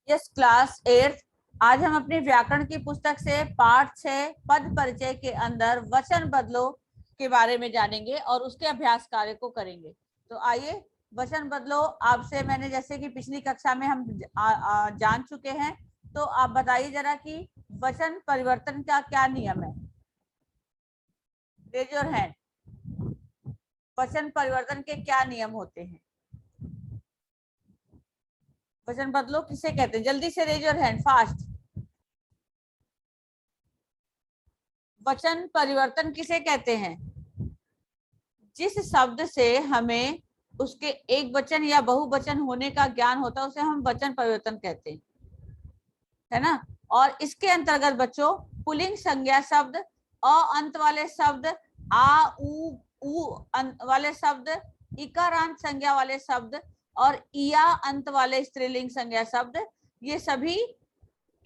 Yes, class 8। आज हम अपनी व्याकरण की पुस्तक से पाठ 6 पद परिचय के अंदर वचन बदलो के बारे में जानेंगे और उसके अभ्यास कार्य को करेंगे। तो आइए, वचन बदलो आपसे मैंने जैसे कि पिछली कक्षा में हम जान चुके हैं, तो आप बताइए जरा कि वचन परिवर्तन का क्या नियम है। Raise your hand. वचन परिवर्तन के क्या नियम होते हैं? वचन बदलो किसे कहते हैं? जल्दी से रेज योर हैंड, फास्ट। वचन परिवर्तन किसे कहते हैं? जिस शब्द से हमें उसके एक वचन या बहुवचन होने का ज्ञान होता है उसे हम वचन परिवर्तन कहते हैं, है ना। और इसके अंतर्गत बच्चों पुल्लिंग संज्ञा शब्द, अ अंत वाले शब्द, आ उ अंत वाले शब्द, इकारांत संज्ञा वाले शब्द और इया अंत वाले स्त्रीलिंग संज्ञा शब्द, ये सभी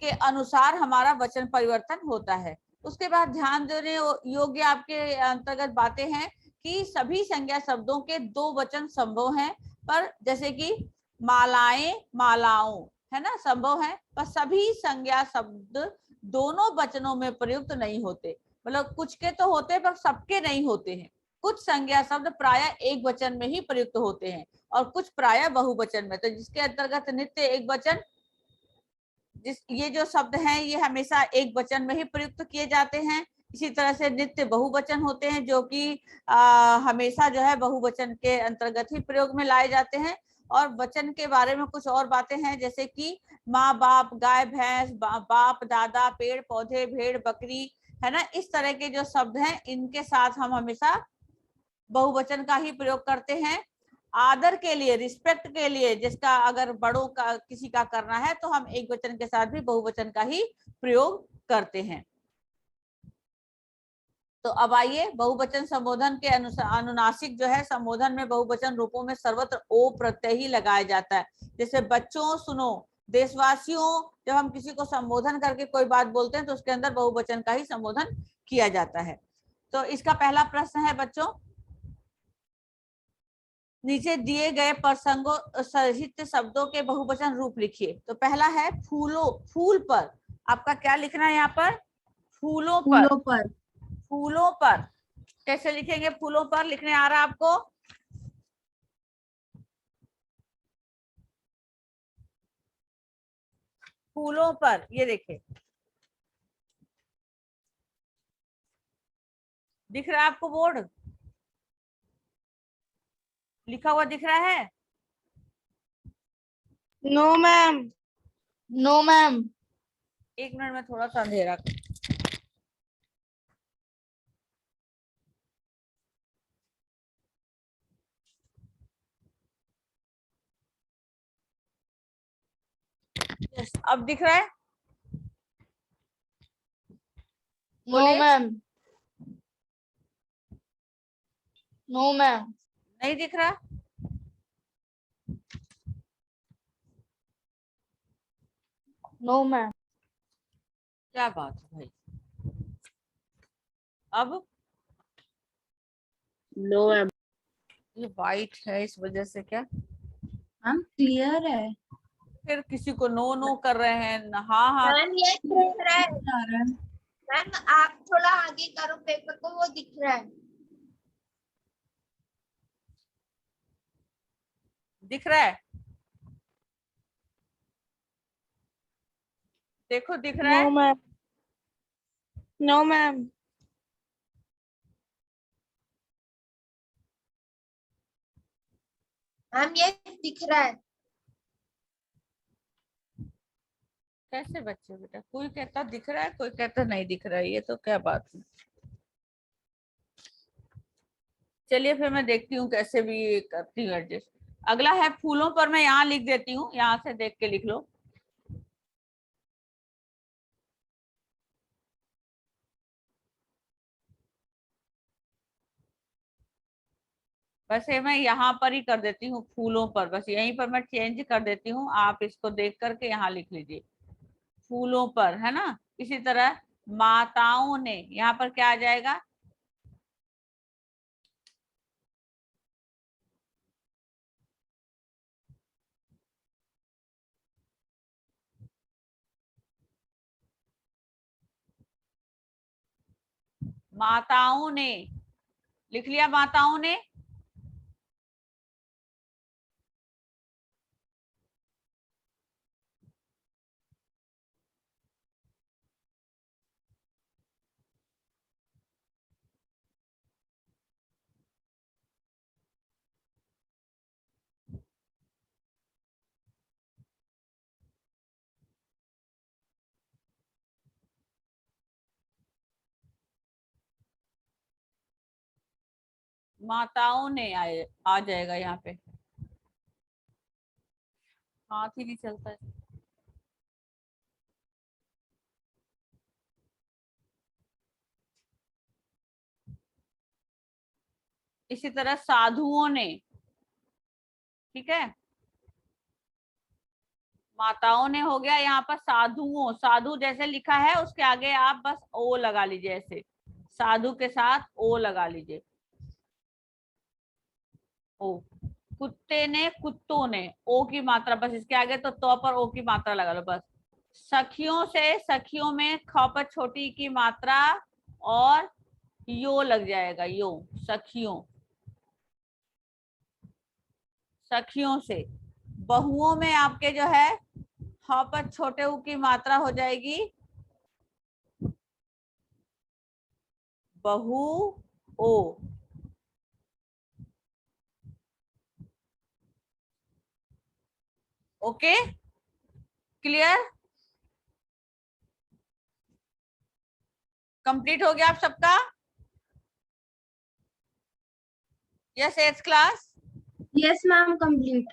के अनुसार हमारा वचन परिवर्तन होता है। उसके बाद ध्यान देने योग्य आपके अंतर्गत बातें हैं कि सभी संज्ञा शब्दों के दो वचन संभव हैं, पर जैसे कि मालाएं, मालाओं, है ना, संभव है, पर सभी संज्ञा शब्द दोनों वचनों में प्रयुक्त नहीं होते। मतलब कुछ के तो होते हैं पर सबके नहीं होते हैं। कुछ संज्ञा शब्द प्राय एक वचन में ही प्रयुक्त होते हैं और कुछ प्राय बहुवचन में। तो जिसके अंतर्गत नित्य एक वचन, ये जो शब्द हैं ये हमेशा एक वचन में ही प्रयुक्त किए जाते हैं। इसी तरह से नित्य बहुवचन होते हैं जो कि हमेशा जो है बहुवचन के अंतर्गत ही प्रयोग में लाए जाते हैं। और वचन के बारे में कुछ और बातें हैं, जैसे कि माँ बाप, गाय भैंस, बाप दादा, पेड़ पौधे, भेड़ बकरी, है ना, इस तरह के जो शब्द हैं इनके साथ हम हमेशा बहुवचन का ही प्रयोग करते हैं। आदर के लिए, रिस्पेक्ट के लिए, जिसका अगर बड़ों का किसी का करना है तो हम एक वचन के साथ भी बहुवचन का ही प्रयोग करते हैं। तो अब आइए, बहुवचन संबोधन के अनुनासिक जो है संबोधन में बहुवचन रूपों में सर्वत्र ओ प्रत्यय ही लगाया जाता है। जैसे बच्चों सुनो, देशवासियों, जब हम किसी को संबोधन करके कोई बात बोलते हैं तो उसके अंदर बहुवचन का ही संबोधन किया जाता है। तो इसका पहला प्रश्न है बच्चों, नीचे दिए गए प्रसंगों सहित शब्दों के बहुवचन रूप लिखिए। तो पहला है फूलों, फूल पर। आपका क्या लिखना है यहाँ पर? फूलों पर। फूलों पर। फूलों पर कैसे लिखेंगे? फूलों पर लिखने आ रहा है आपको? फूलों पर, ये देखिए दिख रहा है आपको? बोर्ड लिखा हुआ दिख रहा है? No ma'am. No ma'am. एक मिनट में थोड़ा सा अंधेरा। यस, अब दिख रहा है? नो बोलिए। मैम। No ma'am. नहीं दिख रहा? No ma'am. क्या बात है भाई। अब नो मैम। ये वाइट है इस वजह से क्या? मैम क्लियर है। फिर किसी को नो नो कर रहे हैं, हाँ हाँ। मैम ये दिख रहा है। मैम आप थोड़ा आगे करो पेपर को, वो दिख रहा है। दिख रहा है? देखो दिख रहा है? No ma'am. No ma'am. Ma'am ये दिख रहा है। कैसे बच्चे बेटा, कोई कहता दिख रहा है, कोई कहता नहीं दिख रहा है, ये तो क्या बात है। चलिए फिर मैं देखती हूँ कैसे भी करती हूँ एडजस्ट। अगला है फूलों पर, मैं यहाँ लिख देती हूँ, यहाँ से देख के लिख लो। वैसे मैं यहाँ पर ही कर देती हूँ, फूलों पर, बस यहीं पर मैं चेंज कर देती हूँ, आप इसको देख करके यहाँ लिख लीजिए, फूलों पर, है ना। इसी तरह माताओं ने, यहाँ पर क्या आ जाएगा? माताओं ने, लिख लिया माताओं ने। माताओं ने आए, आ जाएगा यहाँ पे, हाथ ही नहीं चलता है। इसी तरह साधुओं ने, ठीक है, माताओं ने हो गया, यहाँ पर साधुओं, साधु जैसे लिखा है उसके आगे आप बस ओ लगा लीजिए, ऐसे साधु के साथ ओ लगा लीजिए, ओ। कुत्ते ने, कुत्तों ने, ओ की मात्रा बस इसके आगे तो पर ओ की मात्रा लगा लो बस। सखियों से, सखियों में ख पर छोटी की मात्रा और यो लग जाएगा, यो, सखियों, सखियों से। बहुओं में आपके जो है ह पर छोटे ऊ की मात्रा हो जाएगी बहु ओ। ओके, क्लियर, कंप्लीट हो गया आप सबका? Yes, 8th class. Yes ma'am, complete.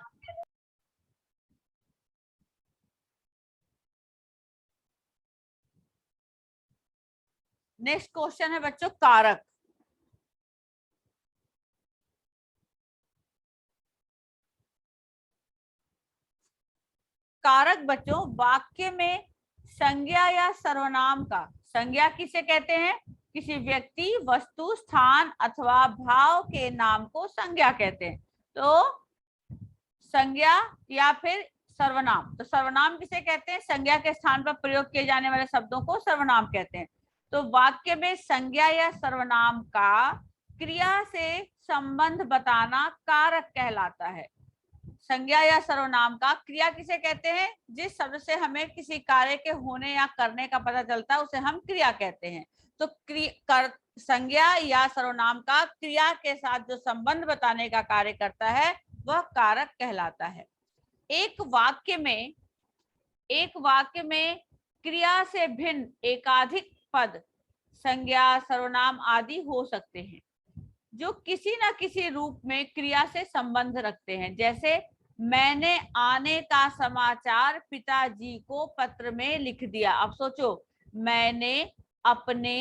Next question है बच्चों कारक। कारक बच्चों वाक्य में संज्ञा या सर्वनाम का, संज्ञा किसे कहते हैं? किसी व्यक्ति, वस्तु, स्थान अथवा भाव के नाम को संज्ञा कहते हैं। तो संज्ञा या फिर सर्वनाम, तो सर्वनाम किसे कहते हैं? संज्ञा के स्थान पर प्रयोग किए जाने वाले शब्दों को सर्वनाम कहते हैं। तो वाक्य में संज्ञा या सर्वनाम का क्रिया से संबंध बताना कारक कहलाता है। संज्ञा या सर्वनाम का क्रिया किसे कहते हैं? जिस शब्द से हमें किसी कार्य के होने या करने का पता चलता है उसे हम क्रिया कहते हैं। तो संज्ञा या सर्वनाम का क्रिया के साथ जो संबंध बताने का कार्य करता है वह कारक कहलाता है। एक वाक्य में क्रिया से भिन्न एकाधिक पद, संज्ञा, सर्वनाम आदि हो सकते हैं जो किसी न किसी रूप में क्रिया से संबंध रखते हैं। जैसे मैंने आने का समाचार पिताजी को पत्र में लिख दिया। अब सोचो, मैंने अपने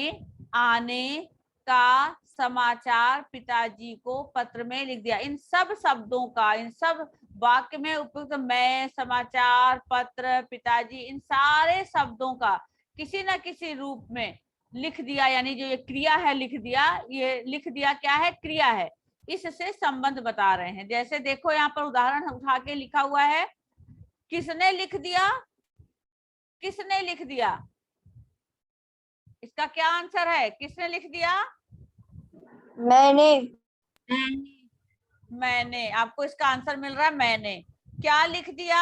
आने का समाचार पिताजी को पत्र में लिख दिया। इन सब शब्दों का, इन सब वाक्य में उपयुक्त मैं, समाचार, पत्र, पिताजी, इन सारे शब्दों का किसी न किसी रूप में लिख दिया, यानी जो ये क्रिया है लिख दिया, ये लिख दिया क्या है? क्रिया है। इससे संबंध बता रहे हैं। जैसे देखो यहाँ पर उदाहरण उठा के लिखा हुआ है, किसने लिख दिया? किसने लिख दिया? इसका क्या आंसर है? किसने लिख दिया? मैंने। मैंने। आपको इसका आंसर मिल रहा है मैंने। क्या लिख दिया?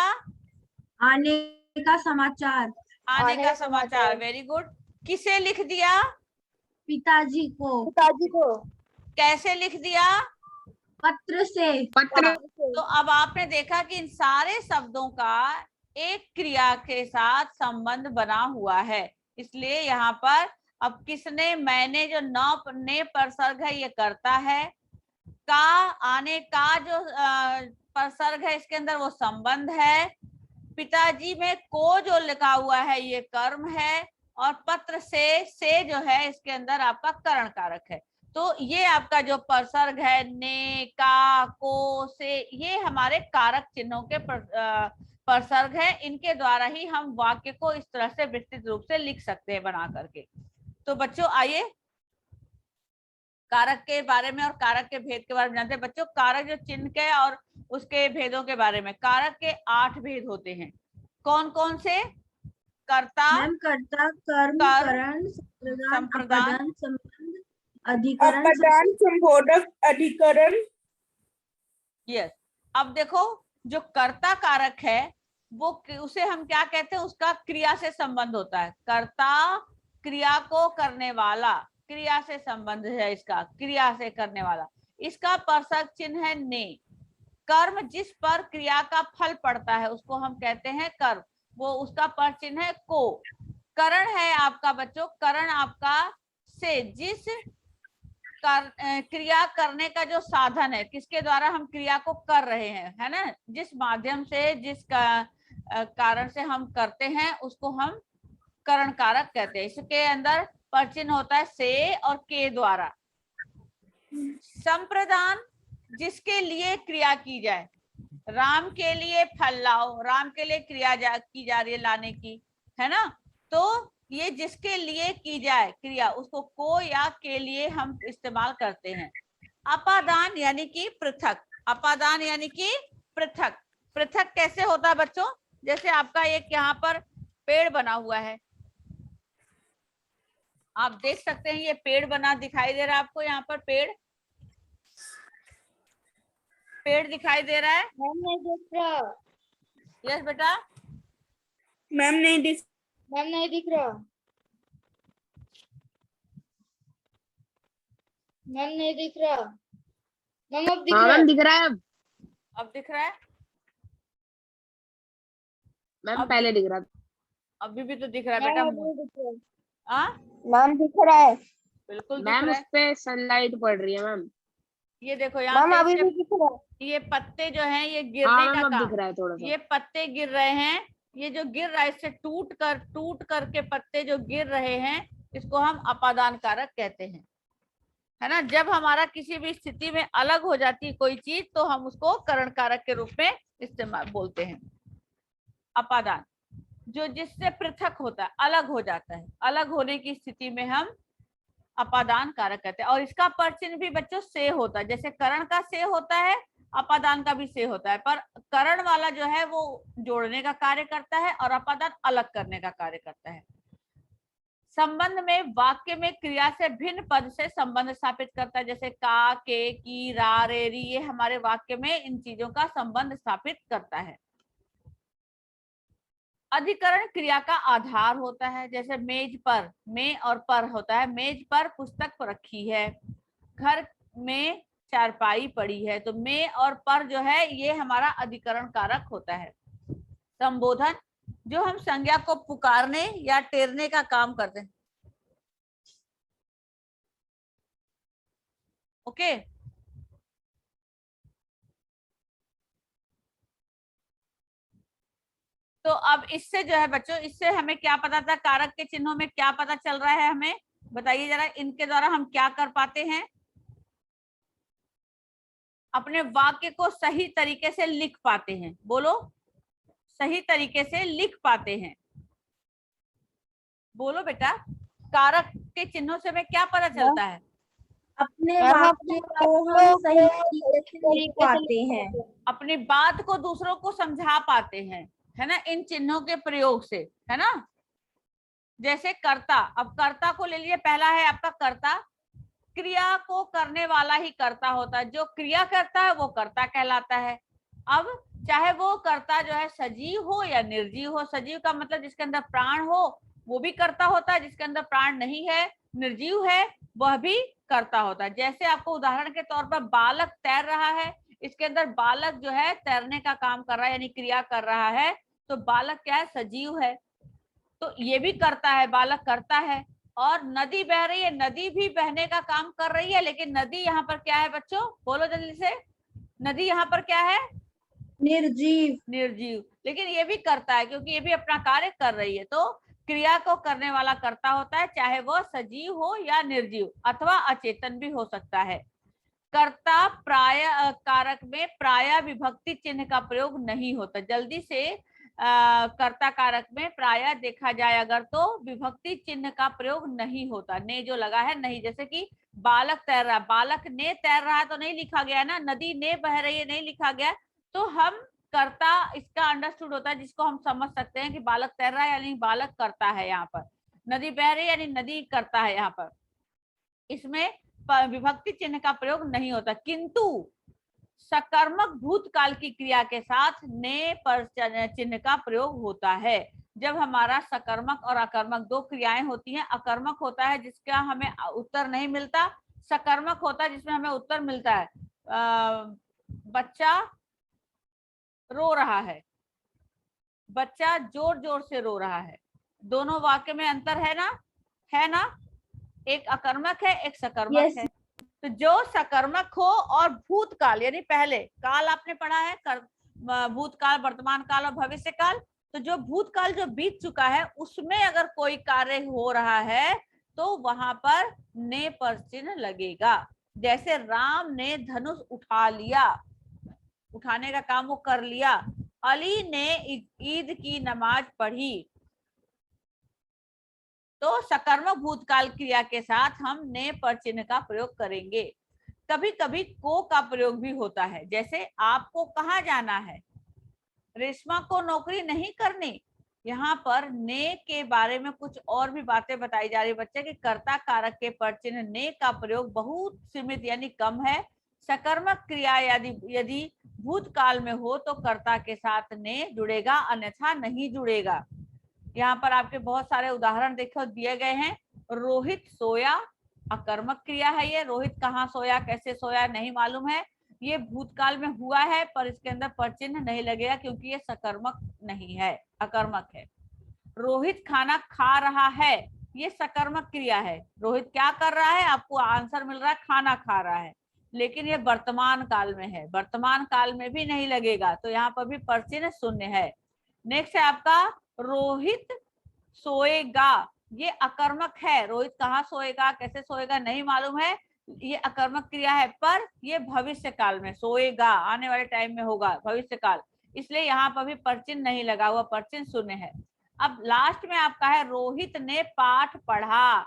आने का समाचार। आने का समाचार। Very good. किसे लिख दिया? पिताजी को। कैसे लिख दिया? पत्र से। तो अब आपने देखा कि इन सारे शब्दों का एक क्रिया के साथ संबंध बना हुआ है। इसलिए यहाँ पर अब किसने, मैंने, जो ने परसर्ग है ये करता है, का, आने का जो परसर्ग है इसके अंदर वो संबंध है, पिताजी में को जो लिखा हुआ है ये कर्म है, और पत्र से जो है इसके अंदर आपका करण कारक है। तो ये आपका जो परसर्ग है, ने, का, को, से, ये हमारे कारक चिन्हों के परसर्ग है। इनके द्वारा ही हम वाक्य को इस तरह से विस्तृत रूप से लिख सकते हैं बना करके। तो बच्चों आइए कारक के बारे में और कारक के भेद के बारे में जानते हैं। बच्चों कारक जो चिन्ह के और उसके भेदों के बारे में, कारक के 8 भेद होते हैं। कौन कौन से? कर्ता, कर्ता, कर्म, करण, संप्रदान, अपदान, संबंध, अधिकरण अपदान संबोधक अधिकरण। यस। अब देखो जो कर्ता कारक है वो उसे हम क्या कहते हैं, उसका क्रिया से संबंध होता है। कर्ता क्रिया को करने वाला, क्रिया से संबंध है इसका, क्रिया से करने वाला। इसका परसक चिन्ह है ने। कर्म जिस पर क्रिया का फल पड़ता है उसको हम कहते हैं कर्म, वो उसका पर चिन्ह है को। करण है आपका बच्चों, करण आपका से जिस क्रिया करने का जो साधन है, किसके द्वारा हम क्रिया को कर रहे हैं, है ना, जिस माध्यम से, जिस कारण से हम करते हैं उसको हम करण कारक कहते हैं। इसके अंदर परचिन्ह होता है से और के द्वारा। संप्रदान जिसके लिए क्रिया की जाए, राम के लिए फल लाओ, राम के लिए क्रिया की जा रही है लाने की, है ना, तो ये जिसके लिए की जाए क्रिया उसको को या के लिए हम इस्तेमाल करते हैं। अपादान यानी कि पृथक, अपादान यानी कि पृथक। पृथक कैसे होता है बच्चों, जैसे आपका एक यहाँ पर पेड़ बना हुआ है, आप देख सकते हैं ये पेड़ बना दिखाई दे रहा है आपको, यहाँ पर पेड़ दिखाई दे रहा है। मैम नहीं दिख रहा। यस बेटा। मैम नहीं दिख मैम नहीं दिख रहा। मैम नहीं दिख रहा। मैम अब दिख हाँ रहा है। मैम दिख रहा है अब दिख रहा है। मैम अब पहले दिख रहा था। अभी भी तो दिख रहा है मैम बेटा। अभी दिख रहा है। हाँ मैम दिख रहा है। बिल्कुल दिख मैम रहा उस है। पे सनलाइट पड़ रही है मैम। ये देखो यहाँ मैम पे अभी भी दिख रहा है। ये पत्ते जो हैं ये हाँ गिरने मैम का अब काम, दिख रहा है थोड़ा सा। ये पत्ते गिर रहे हैं, ये जो गिर रहा है इससे टूट करके पत्ते जो गिर रहे हैं इसको हम अपादान कारक कहते हैं, है ना। जब हमारा किसी भी स्थिति में अलग हो जाती है कोई चीज तो हम उसको करण कारक के रूप में इस्तेमाल बोलते हैं। अपादान जो जिससे पृथक होता है, अलग हो जाता है, अलग होने की स्थिति में हम अपादान कारक कहते हैं। और इसका परचिन्ह भी बच्चों से होता है, जैसे करण का से होता है अपादान का भी से होता है, पर करण वाला जो है वो जोड़ने का कार्य करता है और अपादान अलग करने का कार्य करता है। संबंध में वाक्य में क्रिया से भिन्न पद से संबंध स्थापित करता है, जैसे का, के, की, रा, रे, री, ये हमारे वाक्य में इन चीजों का संबंध स्थापित करता है। अधिकरण क्रिया का आधार होता है, जैसे मेज पर, में और पर होता है। मेज पर पुस्तक रखी है, घर में चारपाई पड़ी है, तो में और पर जो है ये हमारा अधिकरण कारक होता है। संबोधन जो हम संज्ञा को पुकारने या टेरने का काम करते हैं। ओके, तो अब इससे जो है बच्चों, इससे हमें क्या पता था, कारक के चिन्हों में क्या पता चल रहा है हमें, बताइए जरा। इनके द्वारा हम क्या कर पाते हैं, अपने वाक्य को सही तरीके से लिख पाते हैं। बोलो, सही तरीके से लिख पाते हैं। बोलो बेटा, कारक के चिन्हों से हमें क्या पता चलता है, अपने वाक्य को हम सही तरीके से लिख पाते हैं। अपनी बात को दूसरों को समझा पाते हैं, है ना, इन चिन्हों के प्रयोग से, है ना। जैसे कर्ता, अब कर्ता को ले लीजिए, पहला है आपका कर्ता, क्रिया को करने वाला ही कर्ता होता है, जो क्रिया करता है वो कर्ता कहलाता है। अब चाहे वो कर्ता जो है सजीव हो या निर्जीव हो, सजीव का मतलब जिसके अंदर प्राण हो वो भी कर्ता होता है, जिसके अंदर प्राण नहीं है, निर्जीव है, वह भी कर्ता होता है। जैसे आपको उदाहरण के तौर पर बालक तैर रहा है, इसके अंदर बालक जो है तैरने का काम कर रहा है यानी क्रिया कर रहा है, तो बालक क्या है, सजीव है, तो ये भी करता है, बालक करता है। और नदी बह रही है, नदी भी बहने का काम कर रही है, लेकिन नदी यहाँ पर क्या है बच्चों, बोलो जल्दी से, नदी यहाँ पर क्या है, निर्जीव। निर्जीव, लेकिन ये भी करता है क्योंकि ये भी अपना कार्य कर रही है। तो क्रिया को करने वाला कर्ता होता है, चाहे वह सजीव हो या निर्जीव अथवा अचेतन भी हो सकता है। कर्ता प्राय कारक में प्राय विभक्ति चिन्ह का प्रयोग नहीं होता। जल्दी से कर्ता कारक में प्राय देखा जाए अगर तो विभक्ति चिन्ह का प्रयोग नहीं होता, ने जो लगा है नहीं। जैसे कि बालक तैर रहा है, बालक ने तैर रहा है तो नहीं लिखा गया ना, नदी ने बह रही है नहीं लिखा गया, तो हम कर्ता इसका अंडरस्टूड होता है जिसको हम समझ सकते हैं कि बालक तैर रहा है यानी बालक करता है, यहाँ पर नदी बह रही है यानी नदी करता है यहाँ पर। इसमें विभक्ति चिन्ह का प्रयोग नहीं होता, किंतु सकर्मक भूतकाल की क्रिया के साथ ने पर चिन्ह का प्रयोग होता है। जब हमारा सकर्मक और अकर्मक दो क्रियाएं होती हैं, अकर्मक होता है जिसका हमें उत्तर नहीं मिलता, सकर्मक होता है जिसमें हमें उत्तर मिलता है। बच्चा रो रहा है, बच्चा जोर जोर से रो रहा है, दोनों वाक्य में अंतर है ना, है ना? एक अकर्मक है, एक सकर्मक Yes. है। तो जो सकर्मक हो और भूतकाल यानी पहले काल आपने पढ़ा है, भूतकाल, वर्तमान काल और भविष्य काल, तो जो भूतकाल जो बीत चुका है उसमें अगर कोई कार्य हो रहा है तो वहां पर ने पर चिन्ह लगेगा। जैसे राम ने धनुष उठा लिया, उठाने का काम वो कर लिया। अली ने ईद की नमाज पढ़ी। तो सकर्मक भूतकाल क्रिया के साथ हम ने पर चिन्ह का प्रयोग करेंगे। कभी कभी को का प्रयोग भी होता है, जैसे आपको कहाँ जाना है, रेशमा को नौकरी नहीं करनी। यहाँ पर ने के बारे में कुछ और भी बातें बताई जा रही है बच्चे, कि कर्ता कारक के पर चिन्ह ने का प्रयोग बहुत सीमित यानी कम है। सकर्मक क्रिया यदि भूतकाल में हो तो कर्ता के साथ ने जुड़ेगा, अन्यथा नहीं जुड़ेगा। यहाँ पर आपके बहुत सारे उदाहरण देखो दिए गए हैं। रोहित सोया, अकर्मक क्रिया है ये। रोहित कहाँ सोया, कैसे सोया नहीं मालूम है, ये भूतकाल में हुआ है पर इसके अंदर पर चिन्ह नहीं लगेगा क्योंकि ये सकर्मक नहीं है, अकर्मक है। रोहित खाना खा रहा है, ये सकर्मक क्रिया है। रोहित क्या कर रहा है, आपको आंसर मिल रहा है खाना खा रहा है, लेकिन ये वर्तमान काल में है, वर्तमान काल में भी नहीं लगेगा, तो यहाँ पर भी पर चिन्ह शून्य है। नेक्स्ट है आपका रोहित सोएगा, ये अकर्मक है। रोहित कहाँ सोएगा, कैसे सोएगा नहीं मालूम है, ये अकर्मक क्रिया है, पर ये भविष्य काल में सोएगा, आने वाले टाइम में होगा, भविष्य काल, इसलिए यहाँ पर भी परचिन्ह नहीं लगा हुआ, परचिन्ह शून्य है। अब लास्ट में आपका है रोहित ने पाठ पढ़ा,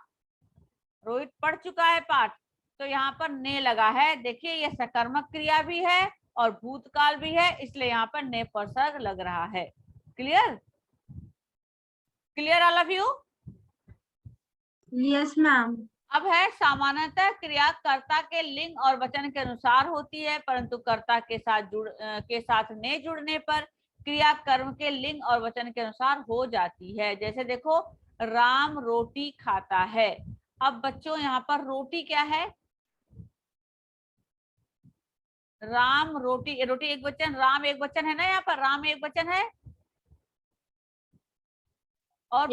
रोहित पढ़ चुका है पाठ, तो यहाँ पर ने लगा है। देखिए ये सकर्मक क्रिया भी है और भूतकाल भी है, इसलिए यहाँ पर ने पर लग रहा है। Clear, clear all of you? Yes, ma'am. अब है सामान्यतः क्रिया कर्ता के लिंग और वचन के अनुसार होती है, परंतु कर्ता के साथ ने जुड़ने पर क्रिया कर्म के लिंग और वचन के अनुसार हो जाती है। जैसे देखो राम रोटी खाता है। अब बच्चों यहाँ पर रोटी क्या है, राम रोटी, रोटी एक वचन, राम एक वचन है ना, यहाँ पर राम एक वचन है और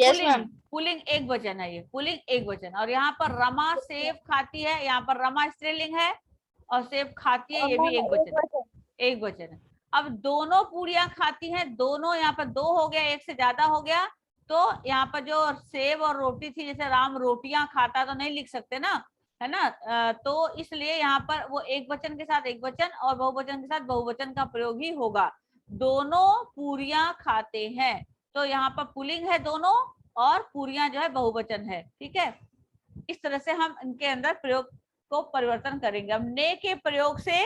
पुल्लिंग एक वचन है, ये पुल्लिंग एक वचन। और यहाँ पर रमा सेब खाती है, यहाँ पर रमा स्त्रीलिंग है और सेब खाती है, ये भी एक वचन, एक वचन है। अब दोनों पूरियां खाती हैं, दोनों यहाँ पर दो हो गया, एक से ज्यादा हो गया, तो यहाँ पर जो सेब और रोटी थी, जैसे राम रोटियां खाता तो नहीं लिख सकते ना, है ना, तो इसलिए यहाँ पर वो एक वचन के साथ एक वचन और बहुवचन के साथ बहुवचन का प्रयोग ही होगा। दोनों पूरियां खाते हैं, तो यहाँ पर पुल्लिंग है दोनों और पूरियां जो है बहुवचन है। ठीक है, इस तरह से हम इनके अंदर प्रयोग को परिवर्तन करेंगे। हम ने के प्रयोग से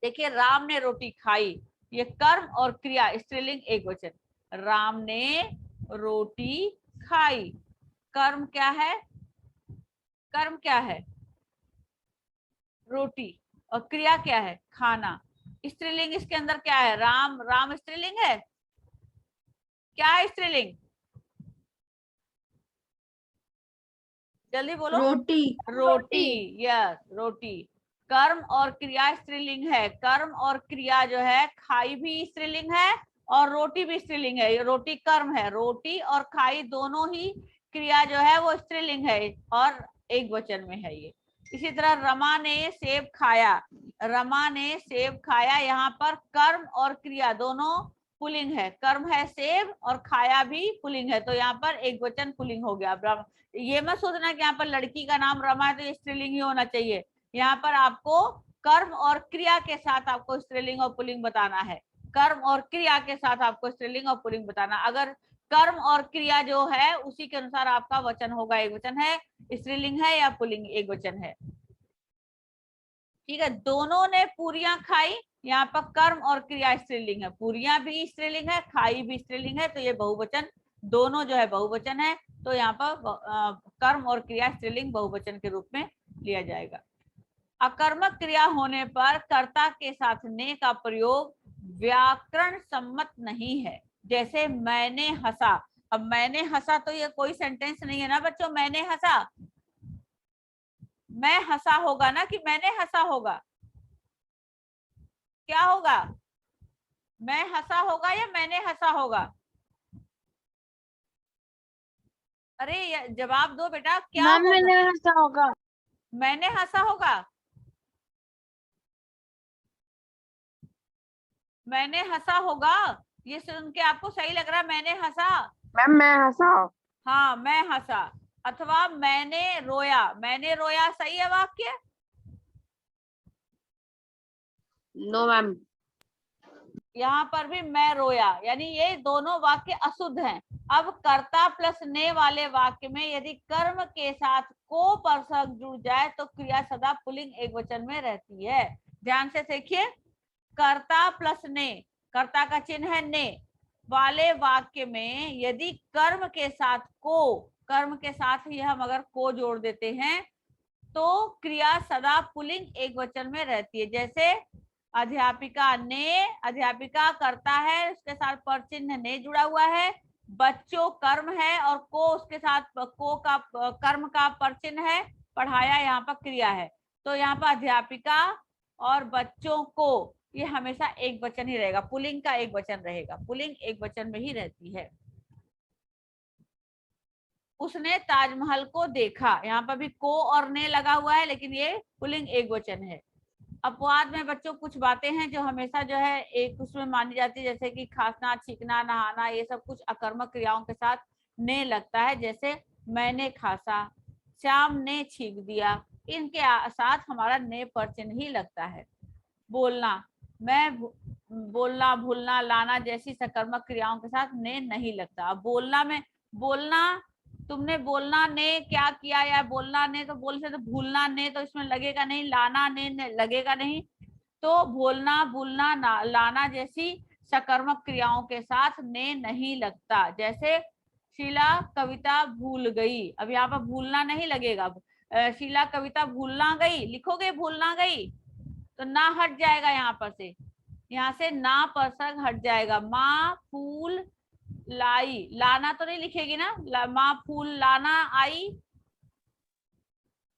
देखिए राम ने रोटी खाई, ये कर्म और क्रिया स्त्रीलिंग एक वचन, राम ने रोटी खाई, कर्म क्या है, कर्म क्या है रोटी, और क्रिया क्या है खाना। स्त्रीलिंग इसके अंदर क्या है, राम, राम स्त्रीलिंग है, क्या है स्त्रीलिंग, जल्दी बोलो। रोटी। रोटी, यस रोटी। कर्म और क्रिया स्त्रीलिंग है, कर्म और क्रिया जो है खाई भी स्त्रीलिंग है और रोटी भी स्त्रीलिंग है। रोटी कर्म है, रोटी और खाई दोनों ही क्रिया जो है वो स्त्रीलिंग है और एक वचन में है ये। इसी तरह रमा ने सेब खाया, रमा ने सेब खाया, यहाँ पर कर्म और क्रिया दोनों पुल्लिंग है, कर्म है सेब और खाया भी पुल्लिंग है, तो यहाँ पर एक वचन पुल्लिंग हो गया। ये मत सोचना कि यहाँ पर लड़की का नाम रमा है तो ये स्त्रीलिंग ही होना चाहिए, यहाँ पर आपको कर्म और क्रिया के साथ आपको स्त्रीलिंग और पुल्लिंग बताना है, कर्म और क्रिया के साथ आपको स्त्रीलिंग और पुल्लिंग बताना। अगर कर्म और क्रिया जो है उसी के अनुसार आपका वचन होगा, एक वचन है, स्त्रीलिंग है या पुल्लिंग एक वचन है। ठीक है, दोनों ने पूरियां खाई, यहाँ पर कर्म और क्रिया स्त्रीलिंग है, पूरियां भी स्त्रीलिंग है, खाई भी स्त्रीलिंग है, तो ये बहुवचन, दोनों जो है बहुवचन है, तो यहाँ पर कर्म और क्रिया स्त्रीलिंग बहुवचन के रूप में लिया जाएगा। अकर्मक क्रिया होने पर कर्ता के साथ ने का प्रयोग व्याकरण सम्मत नहीं है। जैसे मैंने हंसा, अब मैंने हंसा तो ये कोई सेंटेंस नहीं है ना बच्चों। मैंने हंसा, मैं हंसा होगा ना कि मैंने हंसा होगा? क्या होगा? मैं हंसा होगा या मैंने हंसा होगा? अरे जवाब दो बेटा, क्या मैम होगा? मैंने हंसा होगा। मैंने हंसा होगा, मैंने हंसा होगा। ये सुन के आपको सही लग रहा है मैंने हंसा? मैम मैं हंसा। हाँ मैं हंसा। अथवा मैंने रोया, मैंने रोया सही है वाक्य? No ma'am. यहाँ पर भी मैं रोया, यानी ये दोनों वाक्य अशुद्ध हैं। अब कर्ता प्लस ने वाले वाक्य में यदि कर्म के साथ को परसक जुड़ जाए तो क्रिया सदा पुल्लिंग एकवचन में रहती है। ध्यान से देखिए, कर्ता प्लस ने, कर्ता का चिन्ह है ने वाले वाक्य में यदि कर्म के साथ को, कर्म के साथ ही हम अगर को जोड़ देते हैं तो क्रिया सदा पुल्लिंग एकवचन में रहती है। जैसे अध्यापिका ने, अध्यापिका करता है, उसके साथ पर चिन्ह ने जुड़ा हुआ है। बच्चों कर्म है और को उसके साथ को का कर्म का पर चिन्ह है। पढ़ाया यहाँ पर क्रिया है, तो यहाँ पर अध्यापिका और बच्चों को ये हमेशा एक वचन ही रहेगा, पुल्लिंग का एक वचन रहेगा, पुल्लिंग एक वचन में ही रहती है। उसने ताजमहल को देखा, यहाँ पर भी को और ने लगा हुआ है लेकिन ये पुल्लिंग एक वचन है। अपवाद में बच्चों कुछ बातें हैं जो हमेशा जो है एक उसमें मानी जाती है, जैसे कि खांसना, छींकना, नहाना, ये सब कुछ अकर्मक क्रियाओं के साथ ने लगता है। जैसे मैंने खांसा, श्याम ने छींक दिया, इनके साथ हमारा ने पर चिन्ह ही लगता है। बोलना, मैं बोलना, भूलना, लाना जैसी सकर्मक क्रियाओं के साथ ने नहीं लगता। अब बोलना में, बोलना, तुमने बोलना ने क्या किया, या बोलना ने तो बोल से तो भूलना ने तो इसमें लगेगा नहीं, लाना ने लगेगा नहीं। तो बोलना, भूलना, लाना जैसी सकर्मक क्रियाओं के साथ ने नहीं लगता। जैसे शीला कविता भूल गई, अब यहाँ पर भूलना नहीं लगेगा। शीला कविता भूलना गई लिखोगे, भूलना गई तो ना हट जाएगा, यहाँ पर से, यहाँ से ना परसक हट जाएगा। माँ फूल लाई, लाना तो नहीं लिखेगी ना, माँ फूल लाना आई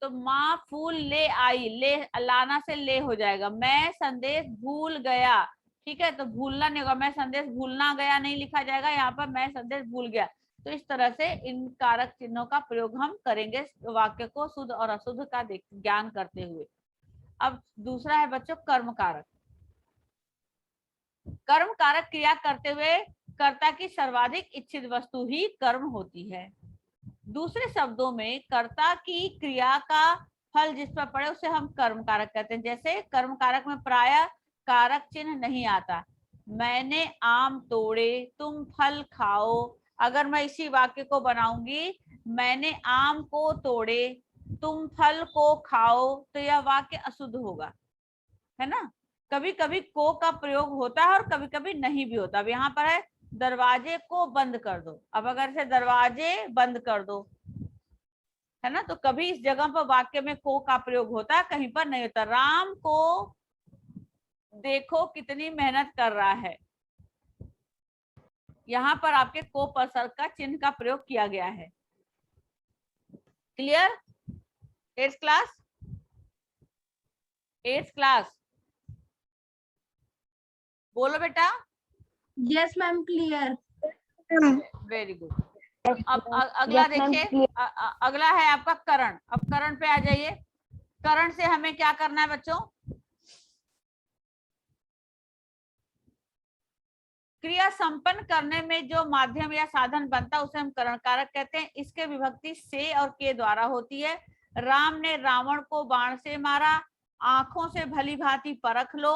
तो माँ फूल ले आई, ले लाना से ले हो जाएगा। मैं संदेश भूल गया, ठीक है, तो भूलना नहीं होगा, मैं संदेश भूलना गया नहीं लिखा जाएगा, यहाँ पर मैं संदेश भूल गया। तो इस तरह से इन कारक चिन्हों का प्रयोग हम करेंगे वाक्य को शुद्ध और अशुद्ध का ज्ञान करते हुए। अब दूसरा है बच्चों कर्म कारक। कर्म कारक क्रिया करते हुए कर्ता की सर्वाधिक इच्छित वस्तु ही कर्म होती है। दूसरे शब्दों में कर्ता की क्रिया का फल जिस पर पड़े उसे हम कर्म कारक कहते हैं। जैसे कर्म कारक में प्राय कारक चिन्ह नहीं आता। मैंने आम तोड़े, तुम फल खाओ, अगर मैं इसी वाक्य को बनाऊंगी, मैंने आम को तोड़े, तुम फल को खाओ, तो यह वाक्य अशुद्ध होगा, है ना। कभी कभी को का प्रयोग होता है और कभी कभी नहीं भी होता। अब यहाँ पर है दरवाजे को बंद कर दो, अब अगर से दरवाजे बंद कर दो, है ना, तो कभी इस जगह पर वाक्य में को का प्रयोग होता है, कहीं पर नहीं होता। राम को देखो कितनी मेहनत कर रहा है, यहाँ पर आपके को परसर्ग का चिन्ह का प्रयोग किया गया है। Clear? 8th class, 8th class बोलो बेटा। Yes ma'am, clear. Very good. अब अगला देखिए, अगला है आपका करण। अब करण पे आ जाइए। करण से हमें क्या करना है बच्चों? क्रिया संपन्न करने में जो माध्यम या साधन बनता है उसे हम करण कारक कहते हैं। इसके विभक्ति से और के द्वारा होती है। राम ने रावण को बाण से मारा, आंखों से भली भांति परख लो,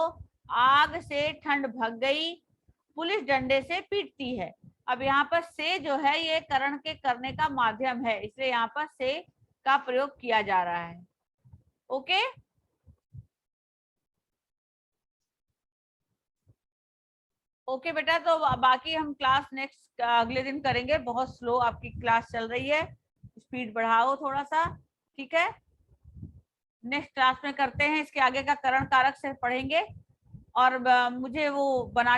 आग से ठंड भग गई, पुलिस डंडे से पीटती है। अब यहाँ पर से जो है ये करण के करने का माध्यम है, इसलिए यहाँ पर से का प्रयोग किया जा रहा है। ओके, ओके बेटा, तो बाकी हम क्लास नेक्स्ट अगले दिन करेंगे। बहुत स्लो आपकी क्लास चल रही है, स्पीड बढ़ाओ थोड़ा सा, ठीक है। नेक्स्ट क्लास में करते हैं, इसके आगे का करण कारक से पढ़ेंगे और मुझे वो बना